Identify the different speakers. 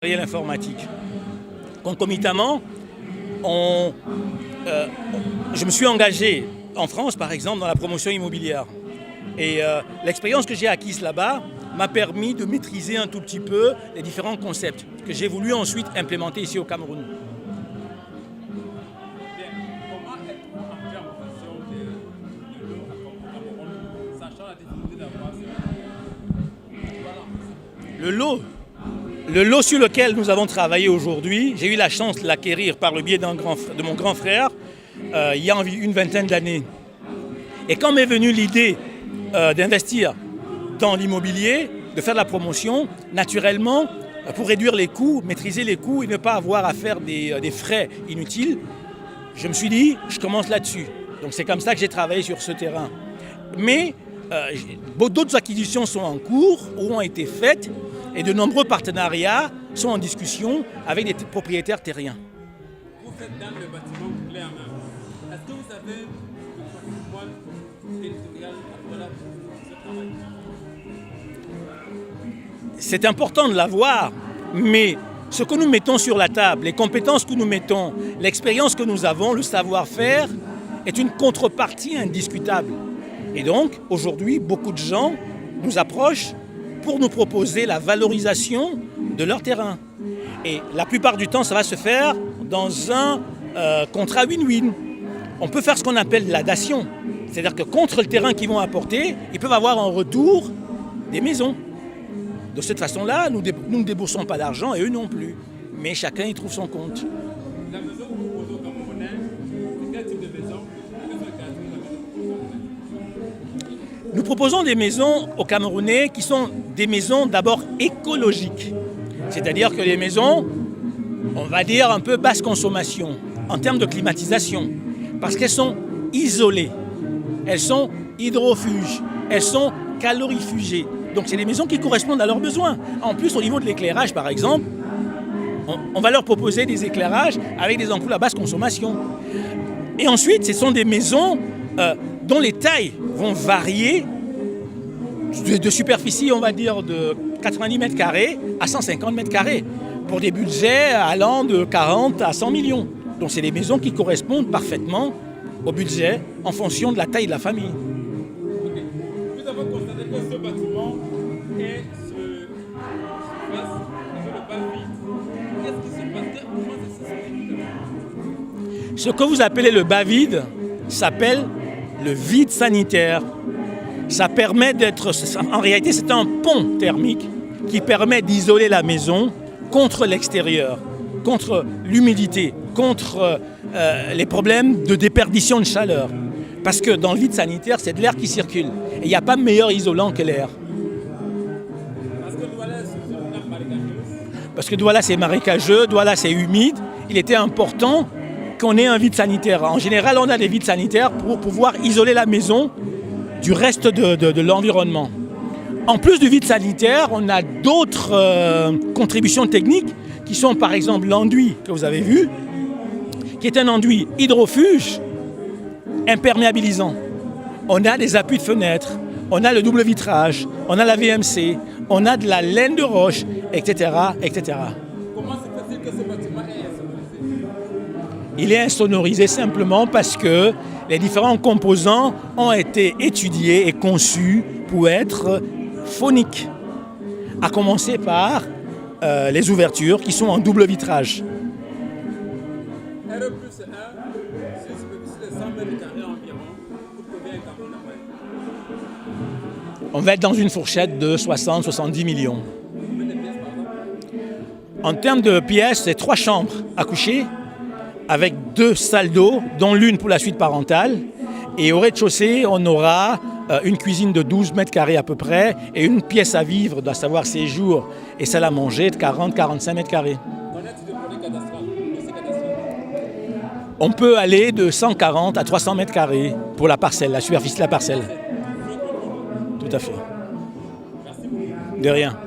Speaker 1: matériel informatique. Concomitamment, je me suis engagé en France, par exemple, dans la promotion immobilière. Et l'expérience que j'ai acquise là-bas m'a permis de maîtriser un tout petit peu les différents concepts que j'ai voulu ensuite implémenter ici au Cameroun. Le lot sur lequel nous avons travaillé aujourd'hui, j'ai eu la chance de l'acquérir par le biais de mon grand frère il y a une vingtaine d'années. Et quand m'est venue l'idée d'investir dans l'immobilier, de faire de la promotion, naturellement, pour réduire les coûts, maîtriser les coûts et ne pas avoir à faire des frais inutiles, je me suis dit, je commence là-dessus. Donc c'est comme ça que j'ai travaillé sur ce terrain. Mais d'autres acquisitions sont en cours ou ont été faites et de nombreux partenariats sont en discussion avec des propriétaires terriens.
Speaker 2: Vous faites dans le bâtiment clé en main. Est-ce que vous avez le patrimoine territorial pour ce travail?
Speaker 1: C'est important de l'avoir, mais ce que nous mettons sur la table, les compétences que nous mettons, l'expérience que nous avons, le savoir-faire, est une contrepartie indiscutable. Et donc, aujourd'hui, beaucoup de gens nous approchent pour nous proposer la valorisation de leur terrain. Et la plupart du temps, ça va se faire dans un contrat win-win. On peut faire ce qu'on appelle la dation. C'est-à-dire que contre le terrain qu'ils vont apporter, ils peuvent avoir en retour des maisons. De cette façon-là, nous ne déboursons pas d'argent et eux non plus. Mais chacun y trouve son compte.
Speaker 2: La maison que vous proposez aux Camerounais, c'est quel type de maison?
Speaker 1: Nous proposons des maisons aux Camerounais qui sont des maisons d'abord écologiques. C'est-à-dire que les maisons, on va dire un peu basse consommation en termes de climatisation. Parce qu'elles sont isolées, elles sont hydrofuges, elles sont calorifugées. Donc c'est des maisons qui correspondent à leurs besoins. En plus, au niveau de l'éclairage, par exemple, on va leur proposer des éclairages avec des ampoules à basse consommation. Et ensuite, ce sont des maisons dont les tailles vont varier de superficie, on va dire, de 90 mètres carrés à 150 mètres carrés, pour des budgets allant de 40 à 100 millions. Donc c'est des maisons qui correspondent parfaitement au budget en fonction de la taille de la famille.
Speaker 2: Okay. Nous avons constaté que ce bâtiment est sur le bas vide. Qu'est-ce qui se passe? Comment ça se fait?
Speaker 1: Ce que vous appelez le bas vide s'appelle le vide sanitaire. Ça permet d'être... En réalité, c'est un pont thermique qui permet d'isoler la maison contre l'extérieur, contre l'humidité, contre les problèmes de déperdition de chaleur. Parce que dans le vide sanitaire, c'est de l'air qui circule. Et il n'y a pas meilleur isolant que l'air.
Speaker 2: Parce que Douala, c'est une nappe marécageuse.
Speaker 1: Parce que Douala, c'est marécageux, Douala, c'est humide. Il était important qu'on ait un vide sanitaire. En général, on a des vides sanitaires pour pouvoir isoler la maison du reste de l'environnement. En plus du vide sanitaire, on a d'autres contributions techniques qui sont par exemple l'enduit que vous avez vu, qui est un enduit hydrofuge imperméabilisant. On a des appuis de fenêtres, on a le double vitrage, on a la VMC, on a de la laine de roche, etc., etc.
Speaker 2: Comment se fait-il que ce bâtiment est insonorisé?
Speaker 1: Il est insonorisé simplement parce que les différents composants ont été étudiés et conçus pour être phoniques. À commencer par les ouvertures qui sont en double vitrage.
Speaker 2: RE+1, sur une superficie de 100 mètres carrés environ, vous trouvez un Cameroun après.
Speaker 1: On va être dans une fourchette de 60-70 millions.
Speaker 2: Combien de pièces par exemple?
Speaker 1: En termes de pièces, c'est 3 chambres à coucher avec 2 salles d'eau, dont l'une pour la suite parentale. Et au rez-de-chaussée, on aura une cuisine de 12 mètres carrés à peu près et une pièce à vivre, à savoir séjour et salle à manger de 40-45 mètres carrés.
Speaker 2: Qu'en est-il de produits cadastrales, dossier cadastral?
Speaker 1: On peut aller de 140 à 300 mètres carrés pour la parcelle, la superficie de la parcelle. Tout à fait.
Speaker 2: Merci beaucoup.
Speaker 1: De rien.